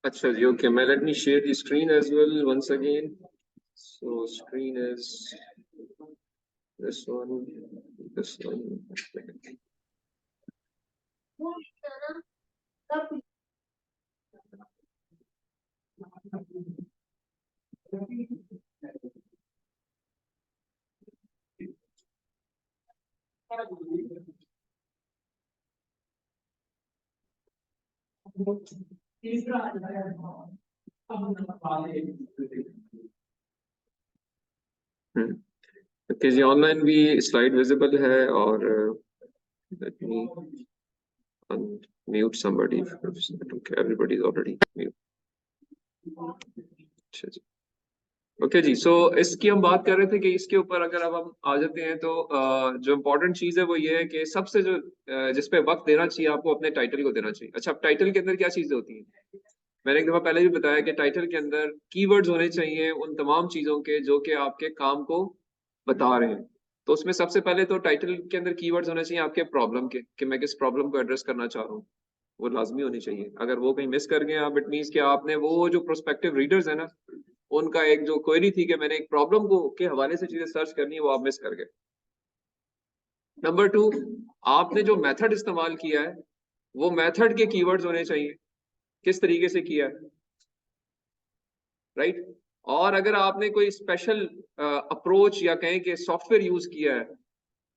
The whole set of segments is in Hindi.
अच्छा जी, okay. Let me share the screen as well once again. So screen is this one, this one. Okay जी, ऑनलाइन भी स्लाइड विजिबल है और let me unmute somebody. Okay, everybody is already mute. अच्छा जी, ओके जी। सो इसकी हम बात कर रहे थे कि इसके ऊपर अगर अब हम आ जाते हैं तो जो इम्पोर्टेंट चीज है वो ये है कि सबसे जो जिस पे वक्त देना चाहिए आपको अपने टाइटल को देना चाहिए। अच्छा, अब टाइटल के अंदर क्या चीजें होती हैं? मैंने एक दफा पहले भी बताया कि टाइटल के अंदर कीवर्ड्स होने चाहिए उन तमाम चीजों के जो कि आपके काम को बता रहे हैं। तो उसमें सबसे पहले तो टाइटल के अंदर कीवर्ड्स होने चाहिए आपके प्रॉब्लम के, कि मैं किस प्रॉब्लम को एड्रेस करना चाह रहा हूँ। वो लाजमी होनी चाहिए। अगर वो कहीं मिस कर गए आप, इट मीन्स कि आपने वो जो प्रोस्पेक्टिव रीडर्स है ना, उनका एक जो क्वेरी थी कि मैंने एक प्रॉब्लम को के हवाले से चीजें सर्च करनी है, वो आप मिस कर गए। नंबर टू, आपने जो मेथड इस्तेमाल किया है वो मेथड के कीवर्ड्स होने चाहिए, किस तरीके से किया है, राइट। और अगर आपने कोई स्पेशल अप्रोच या कहें कि सॉफ्टवेयर यूज किया है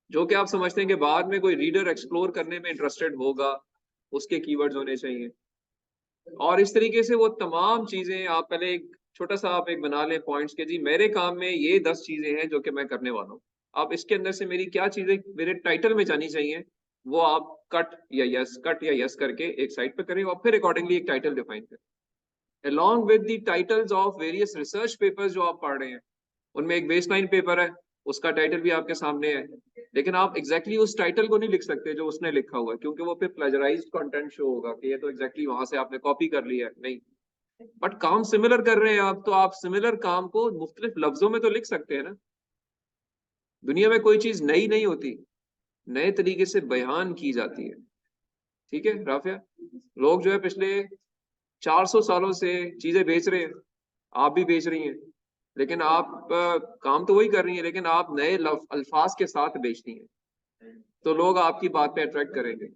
जो कि आप समझते हैं कि बाद में कोई रीडर एक्सप्लोर करने में इंटरेस्टेड होगा, उसके कीवर्ड्स होने चाहिए। और इस तरीके से वो तमाम चीजें आप पहले एक छोटा सा आप एक बना लें पॉइंट्स के, जी मेरे काम में ये 10 चीजें हैं जो कि मैं करने वाला हूँ। अब इसके अंदर से मेरी क्या चीजें मेरे टाइटल में जानी चाहिए, वो आप कट या यस करके एक साइड पे करें और फिर अकॉर्डिंगली एक टाइटल डिफाइन करें along with the titles of various research papers जो आप पढ़ रहे हैं। उनमें एक बेसलाइन पेपर है, उसका टाइटल भी आपके सामने है, लेकिन आप एग्जैक्टली उस टाइटल को नहीं लिख सकते जो उसने लिखा हुआ है, क्योंकि वो फिर प्लेजराइज्ड कंटेंट शो होगा कि ये तो एग्जैक्टली वहां से आपने कॉपी कर लिया है। नहीं, बट काम सिमिलर कर रहे हैं आप, तो आप सिमिलर काम को मुख्तलिफ लफ्जों में तो लिख सकते हैं ना। दुनिया में कोई चीज नई नहीं होती, नए तरीके से बयान की जाती है। ठीक है राफिया, लोग जो है पिछले 400 सालों से चीजें बेच रहे हैं, आप भी बेच रही हैं, लेकिन आप काम तो वही कर रही हैं, लेकिन आप नए अल्फाज के साथ बेचती हैं, तो लोग आपकी बात पे अट्रैक्ट करेंगे।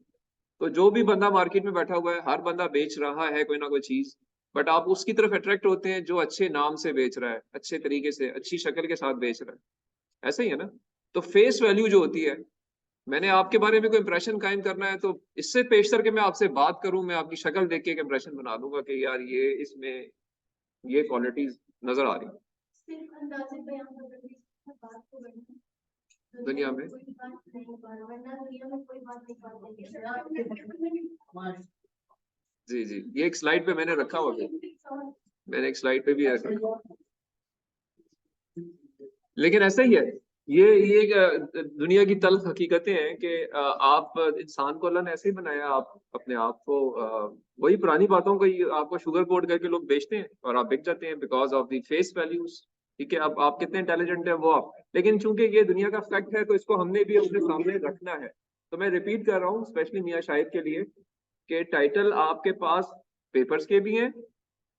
तो जो भी बंदा मार्केट में बैठा हुआ है, हर बंदा बेच रहा है कोई ना कोई चीज, बट आप उसकी तरफ अट्रैक्ट होते हैं जो अच्छे नाम से बेच रहा है, अच्छे तरीके से, अच्छी शक्ल के साथ बेच रहा है। ऐसा ही है ना। तो फेस वैल्यू जो होती है, मैंने आपके बारे में कोई इंप्रेशन कायम करना है, तो इससे पेशतर के मैं आपसे बात करूं, मैं आपकी शक्ल देख के एक इंप्रेशन बना दूंगा कि यार ये इसमें ये क्वालिटीज नजर आ रही दुनिया में। जी जी, ये एक स्लाइड पे मैंने रखा हुआ है, मैंने एक स्लाइड पे भी रखा, लेकिन ऐसा ही है। ये एक दुनिया की तल्ख हकीकतें हैं कि आप इंसान को अल्लाह ने ऐसे ही बनाया, आप अपने आप को वही पुरानी बातों को ही आपको शुगर कोट करके लोग बेचते हैं और आप बिक जाते हैं because of the face values. ठीक है, अब आप कितने इंटेलिजेंट है वो आप, लेकिन चूंकि ये दुनिया का फैक्ट है तो इसको हमने भी अपने सामने रखना है। तो मैं रिपीट कर रहा हूँ स्पेशली मियाँ शाहिद के लिए, कि टाइटल आपके पास पेपर्स के भी हैं,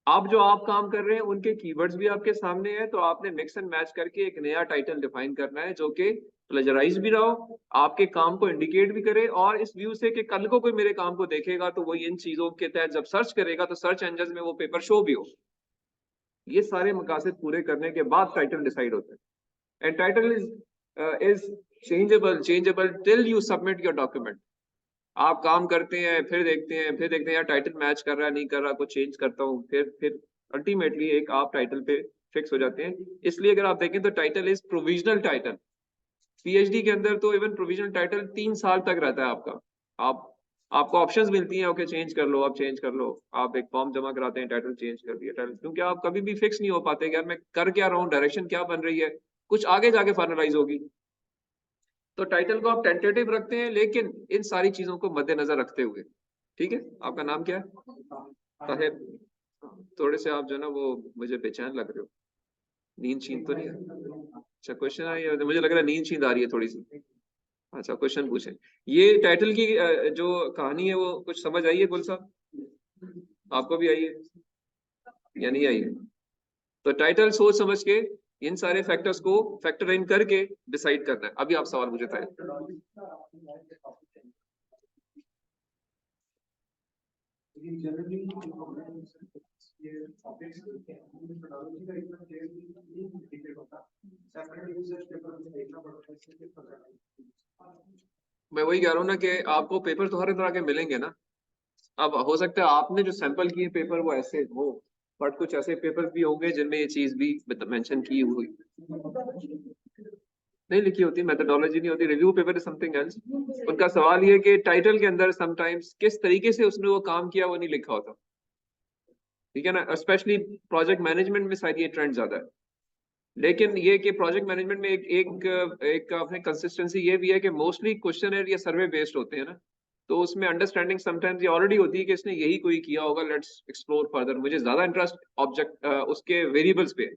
आप जो आप काम कर रहे हैं उनके कीवर्ड्स भी आपके सामने हैं, तो आपने मिक्स एंड मैच करके एक नया टाइटल डिफाइन करना है जो कि प्लेजराइज भी रहा हो, आपके काम को इंडिकेट भी करे, और इस व्यू से कि कल को कोई मेरे काम को देखेगा तो वो इन चीजों के तहत जब सर्च करेगा तो सर्च इंजन में वो पेपर शो भी हो। ये सारे मकासद पूरे करने के बाद टाइटल डिसाइड होता है। And title is changeable till you submit your document. आप काम करते हैं, फिर देखते हैं यार टाइटल मैच कर रहा है, नहीं कर रहा, कुछ चेंज करता हूँ, फिर अल्टीमेटली एक आप टाइटल पे फिक्स हो जाते हैं। इसलिए अगर आप देखें तो title is provisional title. PhD के अंदर तो इवन प्रोविजनल टाइटल 3 साल तक रहता है आपका। आप आपको ऑप्शंस मिलती हैं, ओके चेंज कर लो, आप चेंज कर लो, आप एक फॉर्म जमा कराते हैं, टाइटल चेंज कर दिया टाइटल, क्योंकि आप कभी भी फिक्स नहीं हो पाते कि यार मैं कर क्या रहा हूँ, डायरेक्शन क्या बन रही है, कुछ आगे जाके फाइनलाइज होगी। तो टाइटल को आप टेंटेटिव रखते हैं, लेकिन इन सारी चीजों को मद्देनजर रखते हुए। ठीक है, आपका नाम क्या है? ताहिर। थोड़े से आप जो ना वो मुझे बेचैन लग रहे हो, नींद शींद तो नहीं है? अच्छा क्वेश्चन आ रही है, मुझे लग रहा है नींद शींद आ रही है थोड़ी सी। अच्छा क्वेश्चन पूछे। ये टाइटल की जो कहानी है वो कुछ समझ आई है गुल साहब, आपको भी आई है? या नहीं आई? तो टाइटल सोच समझ के इन सारे फैक्टर्स को फैक्टर इन करके डिसाइड करना है। अभी आप सवाल मुझे था। मैं वही कह रहा हूँ ना कि आपको पेपर तो हर तरह के मिलेंगे ना। अब हो सकता है आपने जो सैंपल किए पेपर वो ऐसे हो, बट कुछ ऐसे पेपर भी होंगे जिनमें ये चीज भी मेंशन की हुई नहीं लिखी होती, मेथोडोलॉजी नहीं होती। Review paper is something else. उनका सवाल ये कि टाइटल के अंदर समटाइम्स किस तरीके से उसने वो काम किया वो नहीं लिखा होता, ठीक है ना। स्पेशली प्रोजेक्ट मैनेजमेंट में शायद ये ट्रेंड ज्यादा है। लेकिन ये कि प्रोजेक्ट मैनेजमेंट में एक अपने कंसिस्टेंसी ये भी है कि मोस्टली क्वेश्चनर या सर्वे बेस्ड होते हैं ना, तो उसमें अंडरस्टैंडिंग समटाइम्स ये ऑलरेडी होती है कि इसने यही कोई किया होगा, लेट्स एक्सप्लोर फर्दर। मुझे ज्यादा इंटरेस्ट ऑब्जेक्ट उसके वेरिएबल्स पे है,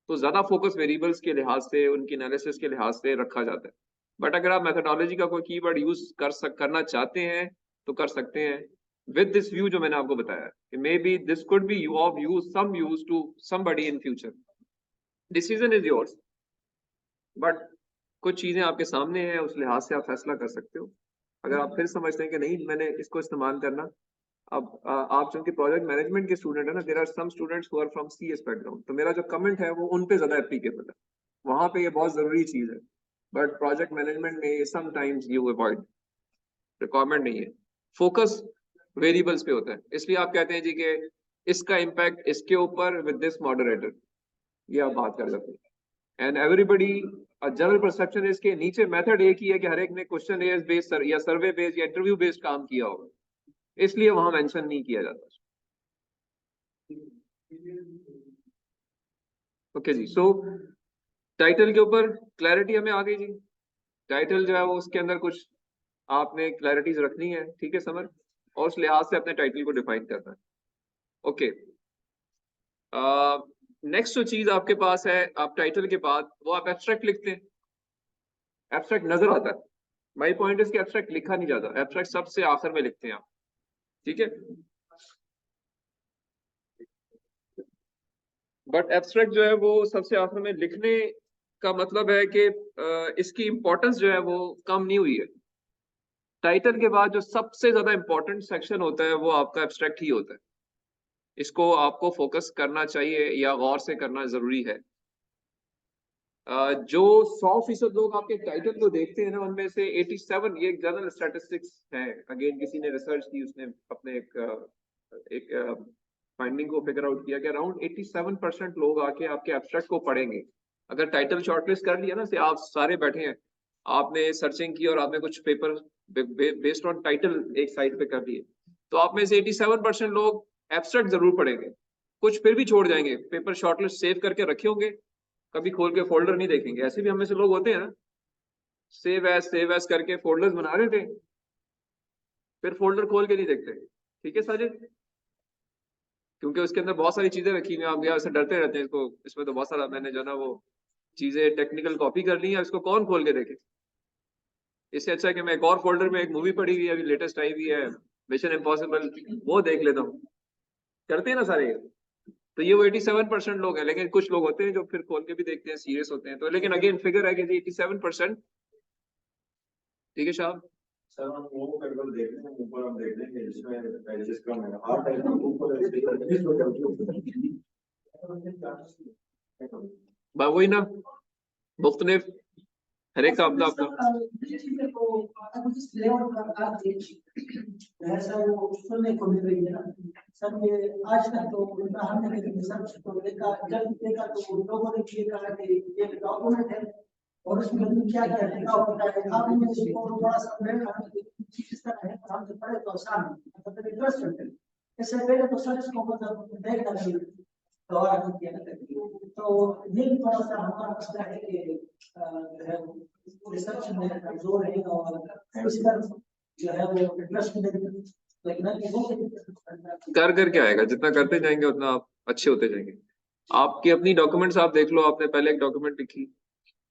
तो ज्यादा फोकस वेरिएबल्स के लिहाज से, उनकी एनालिसिस के लिहाज से रखा जाता है। बट अगर आप मेथोडोलॉजी का कोई कीवर्ड यूज करना चाहते हैं तो कर सकते हैं, विद दिस व्यू जो मैंने आपको बताया कि maybe this could be of use to somebody in future. Decision is yours, but कुछ चीजें आपके सामने हैं, उस लिहाज से आप फैसला कर सकते हो। अगर आप फिर समझते हैं कि नहीं मैंने इसको इस्तेमाल करना। अब आप चूंकि प्रोजेक्ट मैनेजमेंट के स्टूडेंट है ना, there are some students who are from CS background, तो मेरा जो कमेंट है वो उन पे ज्यादा एप्लीकेबल है, वहां पे ये बहुत जरूरी चीज है। बट प्रोजेक्ट मैनेजमेंट में समटाइम्स यू अवॉइड, रिक्वायरमेंट नहीं है, फोकस वेरिएबल्स पे होता है। इसलिए आप कहते हैं जी कि इसका इम्पैक्ट इसके ऊपर विद दिस मॉडरेटर, ये आप बात कर सकते हैं। एंड एवरीबडी जनरल परसेप्शन इसके नीचे मेथड एक ही है कि हर एक ने क्वेश्चन बेस्ड या सर्वे बेस्ड या इंटरव्यू बेस्ड काम किया होगा, इसलिए वहां मेंशन नहीं किया जाता। ओके जी, सो टाइटल के ऊपर क्लैरिटी हमें आ गई जी। टाइटल जो है वो उसके अंदर कुछ आपने क्लैरिटीज रखनी है, ठीक है समर, और उस लिहाज से अपने टाइटल को डिफाइन करना है। ओके, नेक्स्ट जो चीज आपके पास है, आप टाइटल के बाद वो आप एब्स्ट्रैक्ट लिखते हैं। एब्स्ट्रैक्ट नजर आता है, माई पॉइंट इज कि एब्स्ट्रैक्ट लिखा नहीं जाता, एब्स्ट्रैक्ट सबसे आखिर में लिखते हैं आप, ठीक है। बट एब्स्ट्रैक्ट जो है वो सबसे आखिर में लिखने का मतलब है कि इसकी इंपॉर्टेंस जो है वो कम नहीं हुई है। टाइटल के बाद जो सबसे ज्यादा इंपॉर्टेंट सेक्शन होता है वो आपका एब्स्ट्रैक्ट ही होता है। इसको आपको फोकस करना चाहिए या गौर से करना जरूरी है। जो 100% लोग आपके टाइटल को देखते हैं ना, उनमें से 87, ये एक जनरल स्टैटिस्टिक्स है, अगेन किसी ने रिसर्च की, उसने अपने एक फाइंडिंग को फिगर आउट किया कि अराउंड 87% लोग आके आपके एब्स्ट्रैक्ट को पढ़ेंगे। अगर टाइटल शॉर्टलिस्ट कर लिया ना, से आप सारे बैठे हैं, आपने सर्चिंग की और आपने कुछ पेपर बेस्ड ऑन टाइटल एक साइड पे कर दिए, तो आप में से 87% लोग एब्स्ट्रैक्ट जरूर पढ़ेंगे। कुछ फिर भी छोड़ जाएंगे, पेपर शॉर्टलिस्ट सेव करके रखे होंगे, कभी खोल के फोल्डर नहीं देखेंगे। ऐसे भी हमें से लोग होते हैं ना, सेव एज करके फोल्डर्स बना रहे थे, फिर फोल्डर खोल के नहीं देखते, ठीक है साजिद, क्योंकि उसके अंदर बहुत सारी चीजें रखी हुई हैं। आप यहाँ से डरते रहते हैं, इसको इसमें तो बहुत सारा मैंने जो ना वो चीजें टेक्निकल कॉपी कर ली है, इसको कौन खोल के देखे। इससे अच्छा है कि मैं एक और फोल्डर में एक मूवी पड़ी हुई है, अभी लेटेस्ट आई हुई है, मिशन इम्पॉसिबल, वो देख लेता हूँ। करते हैं ना सारे। तो ये वो 87% लोग हैं, लेकिन कुछ लोग होते हैं जो फिर खोल के भी देखते हैं, सीरियस होते हैं। तो लेकिन अगेन फिगर है कि 87%, ठीक है साहब। सर हम वो पेपर देख रहे हैं, ऊपर हम देख लेंगे जिसमें पेजेस कम है, हर टाइप का ऊपर वही ना, मुख्तलिफ हर एक का अपना अपना। सर ये आज तक तो हमने रिसर्च तो देखा, जब देखा तो लोगों ने ये कहा कि ये डॉक्यूमेंट है और उसमें क्या क्या लिखा होता है। आपने इसको थोड़ा सा इस तरह है, हम जब पढ़े तो आसान मतलब इंटरेस्ट है। इससे पहले तो सर इसको मतलब देखना चाहिए गौर किया ना, तो ये थोड़ा सा हमारा मसला है कि रिसर्च में कमजोर है और इस तरफ जो है वो इंटरेस्ट नहीं, कर करके आएगा, जितना करते जाएंगे उतना आप अच्छे होते जाएंगे। आपकी अपनी डॉक्यूमेंट्स आप देख लो, आपने पहले एक डॉक्यूमेंट लिखी,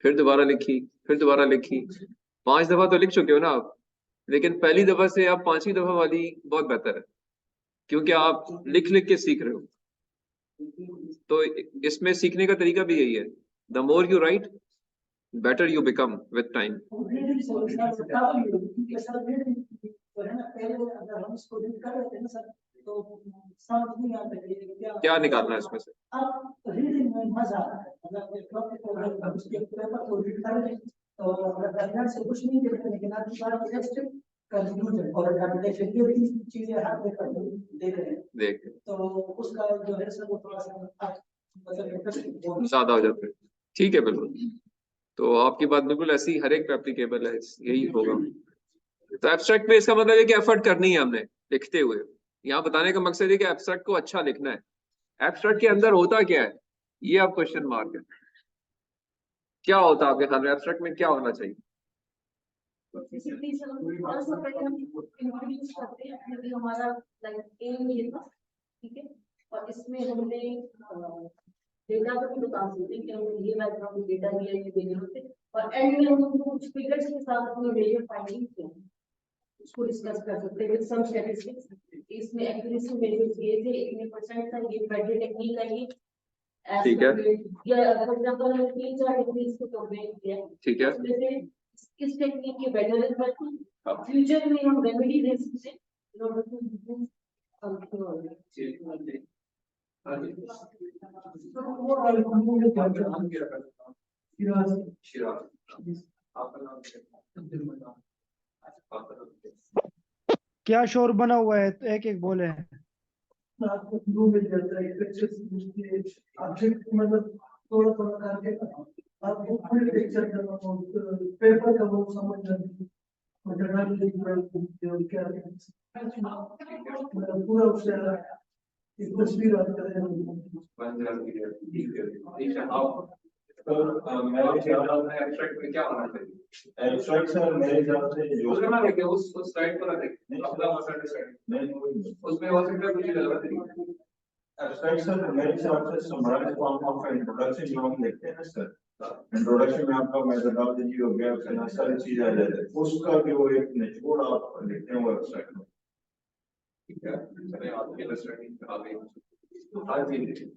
फिर दोबारा लिखी, फिर दोबारा लिखी, 5 दफा तो लिख चुके हो ना आप। लेकिन पहली दफा से आप 5वीं दफा वाली बहुत बेहतर है, क्योंकि आप लिख लिख के सीख रहे हो। तो इसमें सीखने का तरीका भी यही है, the more you right better you become with time. क्या निकालना है इसमें से? देख ज्यादा हो जाता है, ठीक है बिल्कुल। तो आपकी बात बिल्कुल ऐसी हर एक पे एप्लीकेबल है, यही होगा। तो एब्स्ट्रैक्ट में इसका मतलब है कि एफर्ट करनी है हमने लिखते हुए। यहाँ बताने का मकसद है कि एब्स्ट्रैक्ट को अच्छा लिखना है। एब्स्ट्रैक्ट के अंदर होता क्या है, ये आप क्वेश्चन मार्क है। क्या होता है आपके ख्याल में एब्स्ट्रैक्ट में क्या होना चाहिए? हमारा एम ये था, ठीक है, और इसमें हमने डेटा को भी बता सकते हैं कि हमने ये बैकग्राउंड डेटा लिया, ये देने होते, और एंड में हम कुछ फिगर्स के साथ अपनी मेजर फाइंडिंग्स किए उसको डिस्कस कर सकते हैं विद सम स्टैटिस्टिक्स। इसमें एक्यूरेसी मेजर्स ये थे, इतने परसेंट था, ये बेटर टेक्निक है ये, ठीक है, या फॉर एग्जांपल हमने 3-4 टेक्निक्स को कंपेयर किया, ठीक है, उसमें से किस टेक्निक के बेटर रिजल्ट थे, फ्यूचर में हम रेमेडी दे सकते हैं इन ऑर्डर टू इम्प्रूव क्या शोर बना हुआ है, एक एक बोले हैं। मतलब थोड़ा थोड़ा करके आपको पूरी पिक्चर पेपर का वो समझ पूरा उससे एक तस्वीर आता है। मेरे ख्याल में एब्स्ट्रैक्ट में क्या होना चाहिए? एब्स्ट्रैक्ट सर मेरे ख्याल से जो उसमें ना देखिए, उस स्लाइड पर देखिए, अपना मसला स्लाइड नहीं, उसमें हो सकता है कुछ गलत है। एब्स्ट्रैक्ट सर मेरे हिसाब से समराइज फॉर्म ऑफ इंट्रोडक्शन जो हम लिखते हैं ना सर, इंट्रोडक्शन में आपका मेथोडोलॉजी हो गया, फिर सारी चीजें आ जाती है, उसका जो एक निचोड़ आप लिखते हैं वो एब्स्ट्रैक्ट में, ठीक है। चलिए आपके अंडरस्टैंडिंग आ गई हर चीज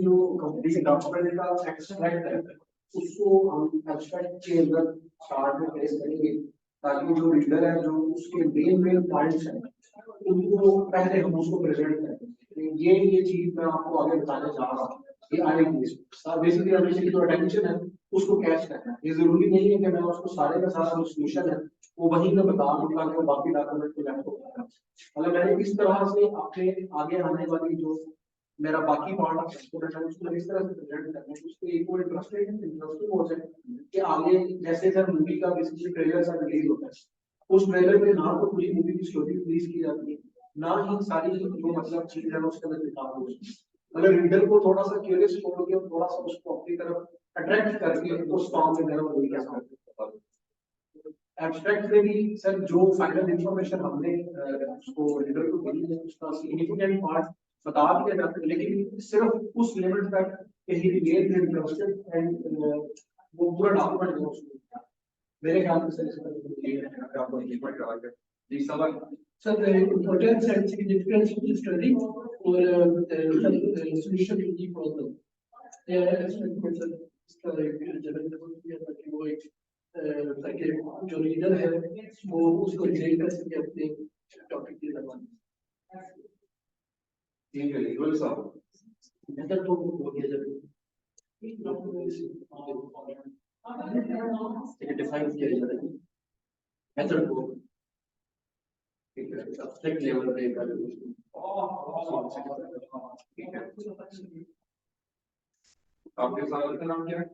जो कंप्लीट डॉक्यूमेंट का एक्सट्रैक्ट है उसको हम एक्सट्रैक्ट के अंदर चार्ट में प्लेस करेंगे, ताकि जो रीडर है जो उसके मेन पॉइंट्स हैं उनको पहले हम उसको प्रेजेंट करें। ये चीज मैं आपको आगे बताने जा रहा हूँ, ये आएगी बेसिकली हमें जो अटेंशन है उसको कैच करना है। ये जरूरी नहीं है कि मैं उसको सारे का सारा जो सोल्यूशन है वो वहीं पे बता दूंगा कि बाकी डॉक्यूमेंट को लैपटॉप करना, मतलब मैंने इस तरह से अपने आगे आने वाली जो मेरा बाकी पार्ट है उसको इस तरह से प्रेजेंट करना है उसको एक और इंटरेस्टिंग हो जाए कि आगे जैसे सर मूवी का बेसिकली ट्रेलर सा रिलीज होता है, उस ट्रेलर में ना तो पूरी मूवी की स्टोरी रिलीज की जाती है, ना ही सारी जो मतलब चीज है उसके अंदर दिखा हो, मतलब रीडर को थोड़ा सा क्यूरियस छोड़ के थोड़ा सा उसको अपनी तरफ अट्रैक्ट करके उस फॉर्म में मेरा मूवी कैसा होता है। एब्स्ट्रैक्ट में भी सर जो फाइनल इंफॉर्मेशन हमने उसको रीडर को दी है उसका सिग्निफिकेंट पार्ट बता दिया जाता है, लेकिन सिर्फ उस लेवल तक कि ही रिमेन इंटरेस्टेड एंड वो पूरा डॉक्यूमेंट है उसको मेरे ख्याल में सर इसका आपको जी सवाल sir importance and significance of the study और solution to the problem sir इसका एक जनरल किया था कि वो एक ताकि जो रीडर है वो उसको रिलेट कर सके अपने टॉपिक के दौरान। ठीक है लीगल साहब मेथड तो हो गया जब डिफाइन किया जाता है मेथड को, ठीक है, सब्जेक्ट लेवल पे कर ठीक है। आपके सवाल का नाम क्या है?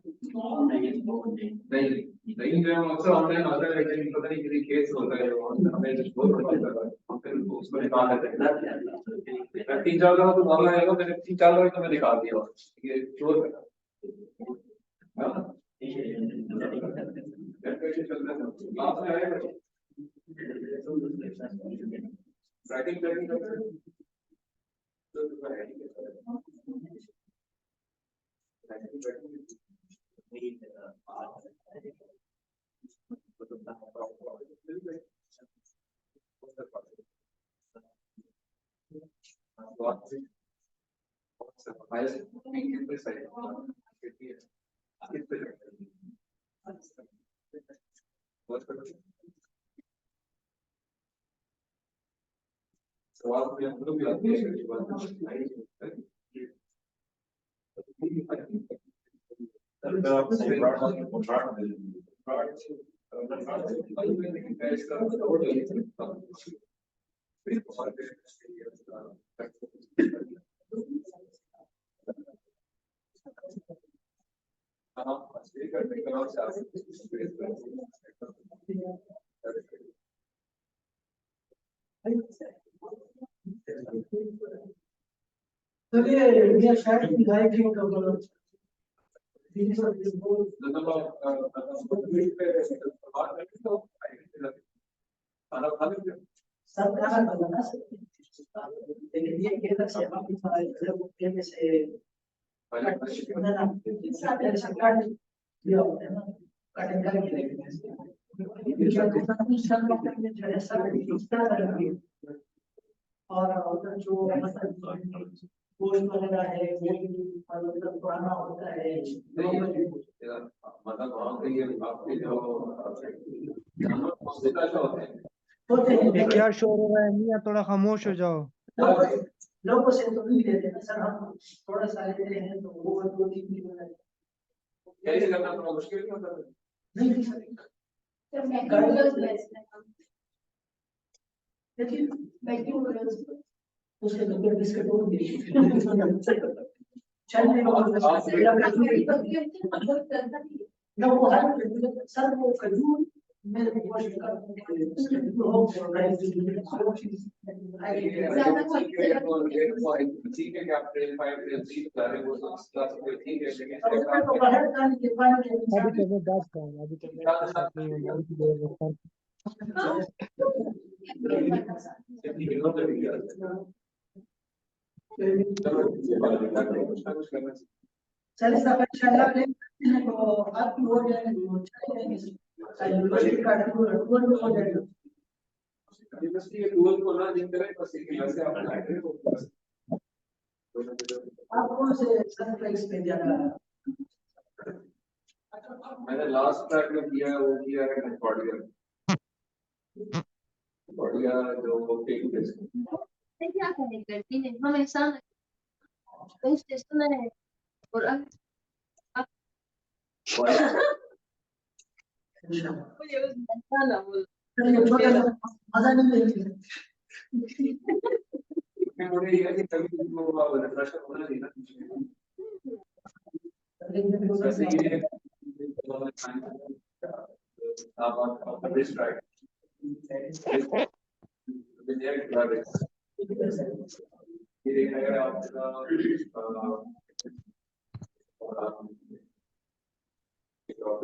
नहीं जो हम अक्सर ऑनलाइन आता है लेकिन पता नहीं किसी केस होता है हमें बहुत पता चलता है, हम फिर उसको निकाल लेते हैं। 3-4 बार तो मामला आएगा, मैंने 3-4 बार तो मैं निकाल दिया ये चोर का चलिए ये शायद दिखाई थी सब खाना बनाना लेकिन ये कहना से आप में से और जो पोस्ट वगैरह है वो भी मतलब पुराना होता है मतलब वहाँ पे ये आपके जो होते हैं ये क्या शोर हो रहा है? मियां थोड़ा खामोश हो जाओ। लोगों से तो नहीं लेते ना सर, हम थोड़ा सा लेते हैं तो वो 2-3 दिन में कैसे करना थोड़ा मुश्किल नहीं होता नहीं सर। लेकिन उसके अंदर बिस्किट हो गई चलने ना वो हर सर वो खजूर मेरे को ठीक है कि आप ट्रेन 5 ट्रेन 3 बता रहे हो तो ठीक है लेकिन अभी तो मैं बात करूँगा, अभी तो मैं बात नहीं होगा, अभी तो चलिए सब इंशाल्लाह तो आपकी हो जाएगी यूनिवर्सिटी का हो जाएगा। यूनिवर्सिटी के टूल को ना जिन तरह बस एक से आप लाइब्रेरी को आप कौन से सरप्राइज पे जाना है? मैंने लास्ट ट्रैक में किया है वो किया है बढ़िया जो टेक प्लेस क्या करें करती है हम ऐसा उस स्टेशन है और अब मुझे उस ना बोल मजा नहीं लेंगे मैं बोले ये कि कभी वो प्रेशर होना नहीं ना वैसे ये आप रिस्क राइट ये अगर आपका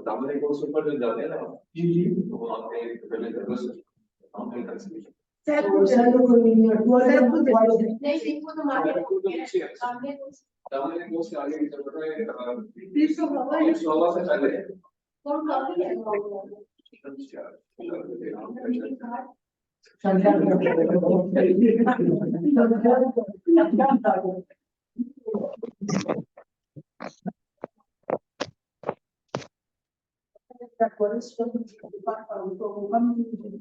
दामने को ऊपर जो जाते हैं ना जी जी तो वहाँ पे पहले जरूरत सर को नहीं है नहीं वो तो मार्केट दामने को से आगे की जरूरत है 300 से पहले कौन काफी है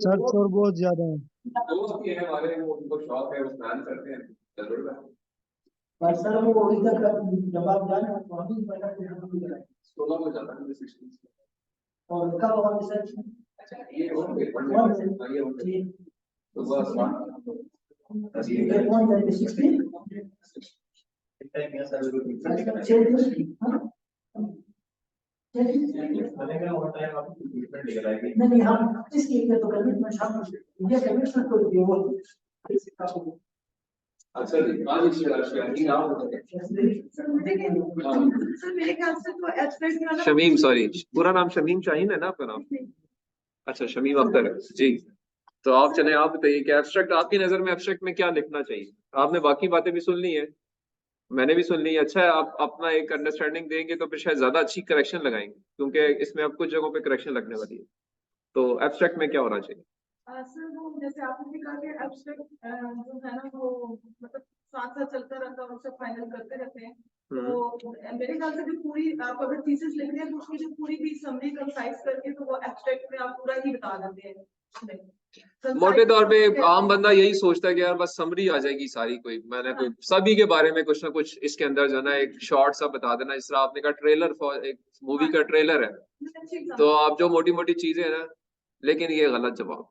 सर शोर बहुत ज्यादा है। दोस्त भी है हमारे वो उनको शौक है वो प्लान करते हैं जरूर पर सर वो इधर का जवाब जाना तो हम ही पता कि हम भी करें 16 को जाता है 16 और कब और रिसर्च अच्छा ये और पेपर में ये और तो बस ये कौन है 16 नहीं हम इसकी तो कमिटमेंट हम ये कमिटमेंट को दिए वो अच्छा आज इस नहीं नाम शमीम सॉरी पूरा नाम शमीम शाहीन है ना आपका नाम अच्छा शमीम अख्तर है जी तो आप चले आप बताइए कि एब्स्ट्रैक्ट आपकी नजर में एब्स्ट्रैक्ट में क्या लिखना चाहिए आपने बाकी बातें भी सुन ली है मैंने भी सुन ली अच्छा है आप अपना एक अंडरस्टैंडिंग देंगे तो फिर शायद ज्यादा अच्छी करेक्शन लगाएंगे क्योंकि इसमें अब कुछ जगहों पे करेक्शन लगने वाली है तो एब्स्ट्रैक्ट में क्या होना चाहिए सर वो जैसे आपने भी कहा कि एब्स्ट्रैक्ट जो है ना वो मतलब साथ साथ चलता रहता है, उससे फाइनल करते रहते हैं। हम्म। तो मेरे ख्याल से जो पूरी आप अगर थीसिस लिख रहे हैं तो उसकी जो पूरी भी समरी कंसाइज करके तो वो एब्स्ट्रैक्ट में आप पूरा ही बता देते हैं। मोटे तौर पे आम बंदा यही सोचता है कि यार बस समरी आ जाएगी सारी, कोई मैंने कोई सभी के बारे में कुछ ना कुछ इसके अंदर जो है ना एक शॉर्ट सा बता देना, जिस तरह आपने कहा ट्रेलर फॉर एक मूवी का ट्रेलर है, तो आप जो मोटी मोटी चीजें है ना, लेकिन ये गलत जवाब।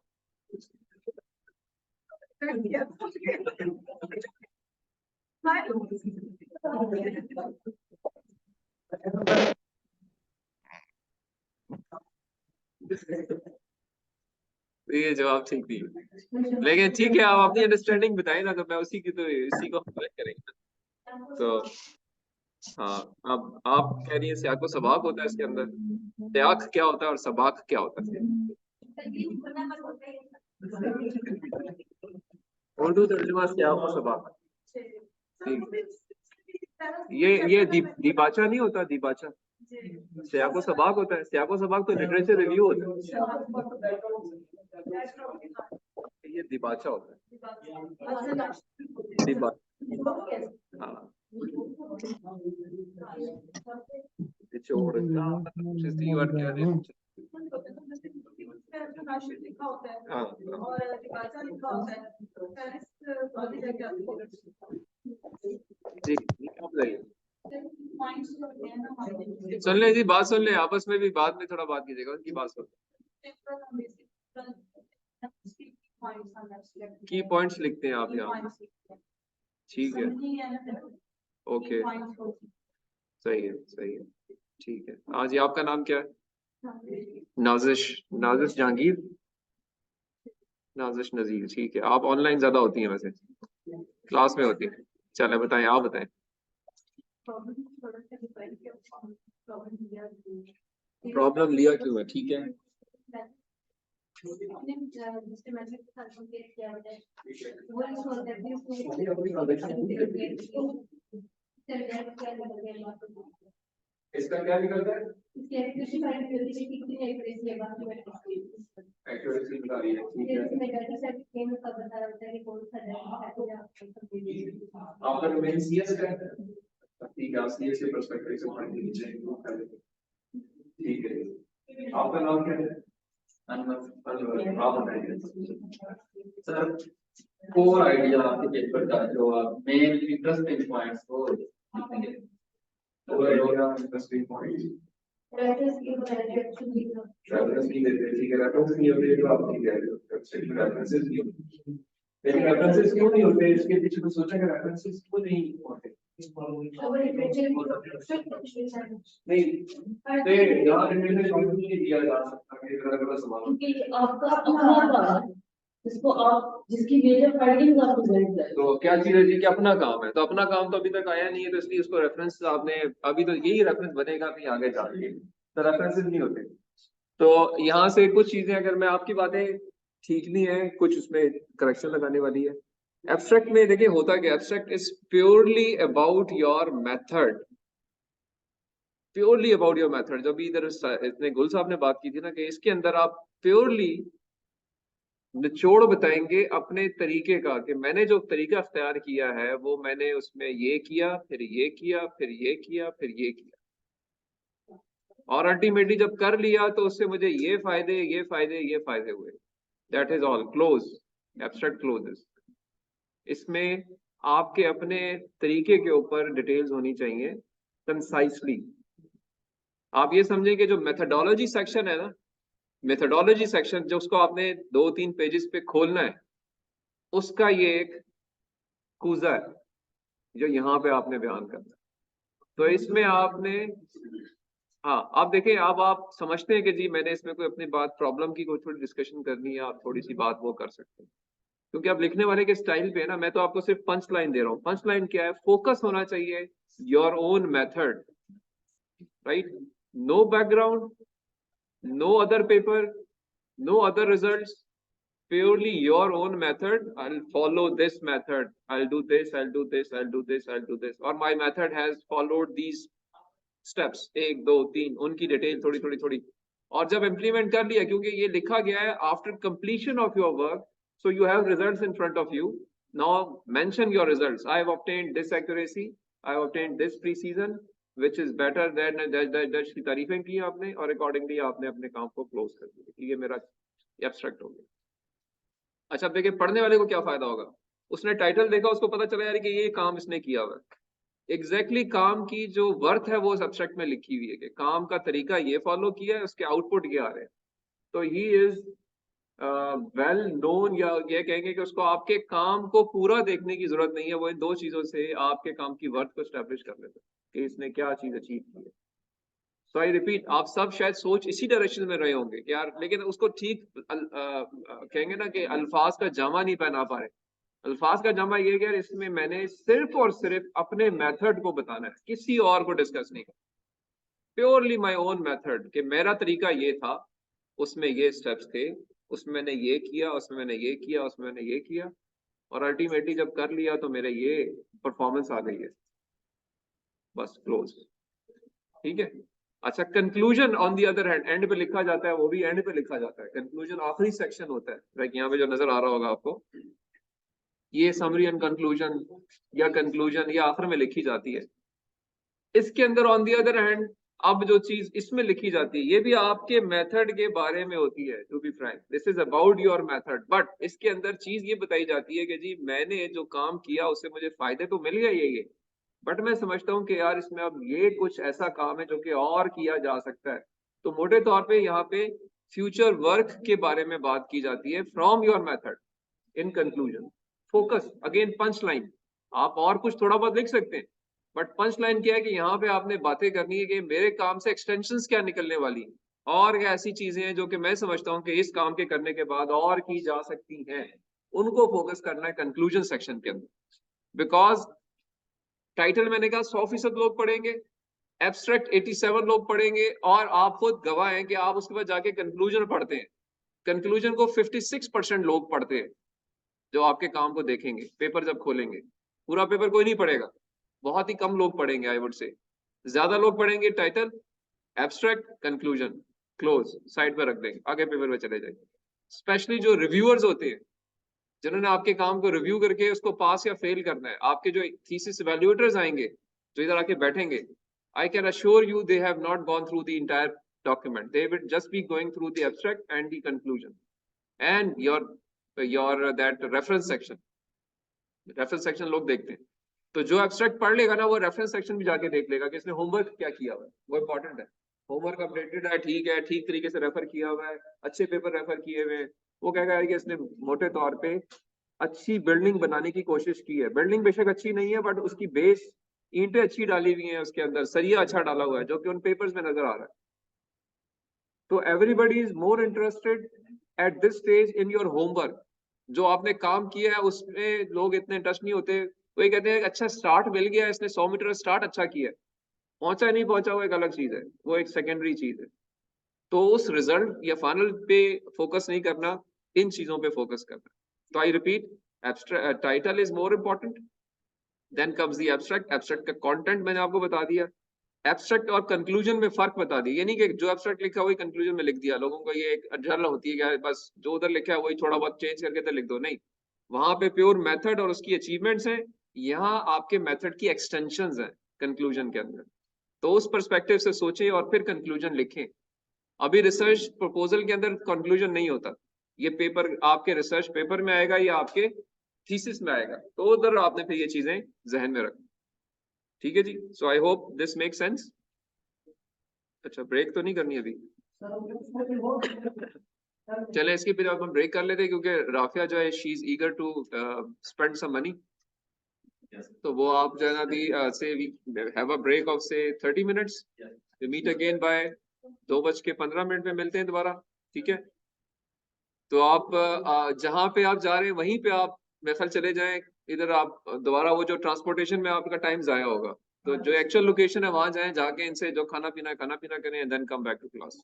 ये जवाब ठीक नहीं है, लेकिन ठीक है, आप अपनी अंडरस्टैंडिंग बताएं ना, तो मैं उसी की तो इसी को करेंगे। तो हाँ, अब आप कह रही है सियाक व सबाक होता है इसके अंदर, सियाक क्या होता है और सबाक क्या होता है? उर्दू तर्जुमा सियाक व सबाक। ये दीबाचा नहीं होता, दीबाचा सियाक व सबाक होता है। सियाक व सबाक तो लिटरेचर रिव्यू होता है, ये दिबाचा होता है। हाँ, निचोड़ का तीसरी बार क्या है? लिखा होता है हाँ, और दिबाचा लिखा होता है। जी आप बताइए। सुन ले जी, बात सुन ले, आपस में भी बाद में थोड़ा बात कीजिएगा, उनकी बात सुन। की पॉइंट्स लिखते हैं आप यहाँ, ठीक है, ओके, सही है, सही है, ठीक है। हाँ जी, आपका नाम क्या है? नाजिश, नाजिश जहांगीर, नाजिश नजीर, ठीक है। आप ऑनलाइन ज्यादा होती हैं वैसे, क्लास में होती हैं? चले बताएं, आप बताएं। प्रॉब्लम लिया क्यों है, ठीक है। इसका क्या निकलता है? एक्यूरेसी बता रही है, ठीक है। आपका डोमेन सीएस का है, ठीक है, सीएस के पर्सपेक्टिव से पढ़ने चाहिए, ठीक है। आपका नाम क्या है? आप बताइए सर। कोर आइडिया आपके पेपर का जो आप मेन इंटरेस्टिंग पॉइंट्स को लिखेंगे, इंटरेस्टिंग पॉइंट्स रेफरेंस नहीं देते, ठीक है, रेफरेंस नहीं होते तो आप ठीक है, रेफरेंसेस नहीं होते। लेकिन रेफरेंसेस क्यों नहीं होते, इसके पीछे तो सोचा कि रेफरेंसेस क्यों नहीं होते? नहीं, तो यहाँ नहीं दिया जा सकता क्योंकि आपका अपना इसको आप जिसकी मेजर फाइंडिंग्स आप प्रेजेंट करें, तो क्या चीज है जी कि अपना काम है, तो अपना काम तो अभी तक आया नहीं है, तो इसलिए उसको रेफरेंस आपने अभी तो यही रेफरेंस बनेगा भी आगे जाके, तो रेफरेंसेस नहीं होते। तो यहाँ से कुछ चीजें अगर मैं आपकी बातें ठीक नहीं है, कुछ उसमें करेक्शन लगाने वाली है। एब्स्ट्रैक्ट में देखिए होता क्या, abstract is purely about your method, purely about your method. जब इधर इतने गुल साहब ने बात की थी ना कि इसके अंदर आप प्योरली निचोड़ बताएंगे अपने तरीके का, कि मैंने जो तरीका अख्तियार किया है वो मैंने उसमें ये किया, फिर ये किया, फिर ये किया, फिर ये किया, और अल्टीमेटली जब कर लिया तो उससे मुझे ये फायदे, ये फायदे, ये फायदे हुए। That is all, close, abstract closes. इसमें आपके अपने तरीके के ऊपर डिटेल्स होनी चाहिए कंसाइसली। आप ये समझें कि जो मेथोडोलॉजी सेक्शन है ना, मेथोडोलॉजी सेक्शन जो उसको आपने 2-3 पेजेस पे खोलना है, उसका ये एक कूजा है जो यहाँ पे आपने बयान करना है। तो इसमें आपने, हाँ आप देखें, अब आप समझते हैं कि जी मैंने इसमें कोई अपनी बात प्रॉब्लम की कोई थोड़ी डिस्कशन करनी है, आप थोड़ी सी बात वो कर सकते हैं, क्योंकि आप लिखने वाले के स्टाइल पे है ना। मैं तो आपको सिर्फ पंच लाइन दे रहा हूँ। पंच लाइन क्या है? फोकस होना चाहिए your own method, right? No background, no other paper, no other results, purely your own method. I'll follow this method, I'll do this, I'll do this, I'll do this, I'll do this, or my method has followed these steps, 1 2 3, उनकी डिटेल थोड़ी थोड़ी थोड़ी, और जब इम्प्लीमेंट कर लिया, क्योंकि ये लिखा गया है after completion of your work, so you have results in front of you, Now mention your results. I have obtained this accuracy, I have obtained this precision, which is better than that की तारीफें की आपने और accordingly आपने अपने काम को close कर दिया। ये मेरा abstract हो गया। अच्छा अब देखिए पढ़ने वाले को क्या फायदा होगा, उसने टाइटल देखा, उसको पता चला यार कि ये काम इसने किया हुआ है। एग्जैक्टली काम की जो वर्थ है वो सब्जेक्ट में लिखी हुई है कि काम का तरीका ये फॉलो किया है, उसके आउटपुट ये आ रहे हैं। तो ही इज वेल नोन, या ये कहेंगे कि उसको आपके काम को पूरा देखने की जरूरत नहीं है, वो इन दो चीजों से आपके काम की वर्थ को स्टैब्लिश कर लेते हैं कि इसने क्या चीज अचीव की है। सो आई रिपीट, आप सब शायद सोच इसी डायरेक्शन में रहे होंगे कि यार, लेकिन उसको ठीक कहेंगे ना कि अल्फाज का जामा नहीं पहना पा रहे। अल्फाज का जामा ये कि यार इसमें मैंने सिर्फ और सिर्फ अपने मेथड को बताना है, किसी और को डिस्कस नहीं करना। प्योरली माय ओन मेथड, कि मेरा तरीका ये था, उसमें ये स्टेप्स थे, उसमें मैंने ये किया, उसमें मैंने ये किया, उसमें मैंने ये किया, और अल्टीमेटली जब कर लिया तो मेरे ये परफॉर्मेंस आ गई है, बस क्लोज। ठीक है। अच्छा, conclusion on the other hand, and पे लिखा जाता है, वो भी एंड पे लिखा जाता है। कंक्लूजन आखिरी सेक्शन होता है, लाइक यहाँ पे जो नजर आ रहा होगा आपको, ये समरी एंड कंक्लूजन या कंक्लूजन ये आखिर में लिखी जाती है। इसके अंदर ऑन दी अदर हैंड अब जो चीज इसमें लिखी जाती है, ये भी आपके मेथड के बारे में होती है। To be frank, this is about your method, but इसके अंदर चीज ये बताई जाती है कि जी मैंने जो काम किया उससे मुझे फायदे तो मिल गए ये, बट मैं समझता हूँ कि यार इसमें अब ये कुछ ऐसा काम है जो कि और किया जा सकता है। तो मोटे तौर पे यहाँ पे फ्यूचर वर्क के बारे में बात की जाती है from your method. In conclusion, focus again punch line, आप और कुछ थोड़ा बहुत लिख सकते हैं, बट पंच लाइन क्या है कि यहाँ पे आपने बातें करनी है कि मेरे काम से एक्सटेंशंस क्या निकलने वाली हैं, और क्या ऐसी चीजें हैं जो कि मैं समझता हूँ कि इस काम के करने के बाद और की जा सकती हैं, उनको फोकस करना है कंक्लूजन सेक्शन के अंदर। बिकॉज टाइटल मैंने कहा 100% लोग पढ़ेंगे, एब्स्ट्रैक्ट 87 लोग पढ़ेंगे, और आप खुद गवाह हैं कि आप उसके बाद जाके कंक्लूजन पढ़ते हैं। कंक्लूजन को 56% लोग पढ़ते हैं जो आपके काम को देखेंगे। पेपर जब खोलेंगे, पूरा पेपर कोई नहीं पढ़ेगा, बहुत ही कम लोग पढ़ेंगे, आई वुड से। ज्यादा लोग पढ़ेंगे title, abstract, conclusion, close, side पर रख देंगे, आगे पेपर में चले जाएंगे। स्पेशली जो रिव्यूअर्स होते हैं, जिन्होंने आपके काम को रिव्यू करके उसको पास या फेल करना है, आपके जो थीसिस इवैल्यूएटर्स आएंगे जो इधर आके बैठेंगे, I can assure you they have not gone through the entire document. They will just be going through the abstract and the conclusion and your that reference section. Reference section लोग देखते हैं, तो जो abstract पढ़ लेगा ना वो reference section भी जाके देख लेगा कि इसने homework क्या किया हुआ है, वो important है। होमवर्क अपडेटेड है, ठीक है, ठीक तरीके से रेफर किया हुआ है, अच्छे पेपर रेफर किए हुए हैं, वो कहेगा कि इसने मोटे तौर पे अच्छी बिल्डिंग बनाने की कोशिश की है। बिल्डिंग बेशक अच्छी नहीं है, बट उसकी बेस, ईंटें अच्छी डाली हुई हैं, उसके अंदर सरिया अच्छा डाला हुआ है, जो कि उन पेपर्स में नजर आ रहा है। तो everybody is more interested at this stage in your homework. जो आपने काम किया है उसमें लोग इतने इंटरेस्ट नहीं होते, वही कहते हैं अच्छा स्टार्ट मिल गया, इसने 100 मीटर स्टार्ट अच्छा किया, पहुंचा नहीं पहुंचा वो एक अलग चीज है, वो एक सेकेंडरी चीज है। तो उस रिजल्ट या फाइनल पे फोकस नहीं करना, इन चीजों पे फोकस करना। तो I repeat, title is more important, then comes the abstract. Abstract का कंटेंट मैंने आपको बता दिया, एब्स्ट्रैक्ट और कंक्लूजन में फर्क बता दिया। ये नहीं कि जो एब्स्ट्रैक्ट लिखा वही कंक्लूजन में लिख दिया। लोगों को ये एक अड़चन होती है कि बस जो उधर लिखा है वही थोड़ा बहुत चेंज करके तो लिख दो, नहीं, वहां पे प्योर मेथड और उसकी अचीवमेंट्स हैं, यहाँ आपके मेथड की एक्सटेंशंस हैं कंक्लूजन के अंदर। तो उस पर्सपेक्टिव से सोचें और फिर कंक्लूजन लिखें। अभी रिसर्च प्रपोजल के अंदर कंक्लूजन नहीं होता, ये पेपर आपके रिसर्च पेपर में आएगा या आपके थीसिस में आएगा, तो उधर आपने फिर ये चीजें जहन में रखनी। ठीक है जी, so I hope this make sense. अच्छा, ब्रेक तो नहीं करनी अभी? चले इसकी फिर अब हम ब्रेक कर लेते हैं, क्योंकि राफिया जो है she is eager to spend some money. तो वो आप जो है ना अभी से we have a break of से 30 minutes, we meet again by 2:15 में मिलते हैं दोबारा। ठीक है, तो आप जहाँ पे आप जा रहे हैं वहीं पे आप मेरे ख्याल चले जाएं, इधर आप दोबारा वो जो ट्रांसपोर्टेशन में आपका टाइम जाया होगा, तो जो एक्चुअल लोकेशन है वहां जाएं, जाके इनसे जो खाना पीना करें, and then come back to class.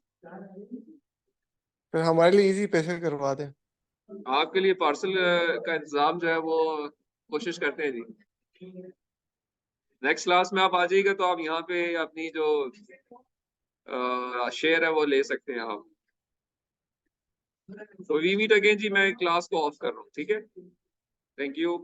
फिर हमारे लिए इजी पैसे करवा दें। आपके लिए पार्सल का इंतजाम जो है वो कोशिश करते हैं जी। नेक्स्ट क्लास में आप आ जाइएगा तो आप यहाँ पे अपनी जो शेयर है वो ले सकते हैं आप। तो वी मीट अगेन जी, मैं क्लास को ऑफ कर रहा हूँ, ठीक है। Thank you.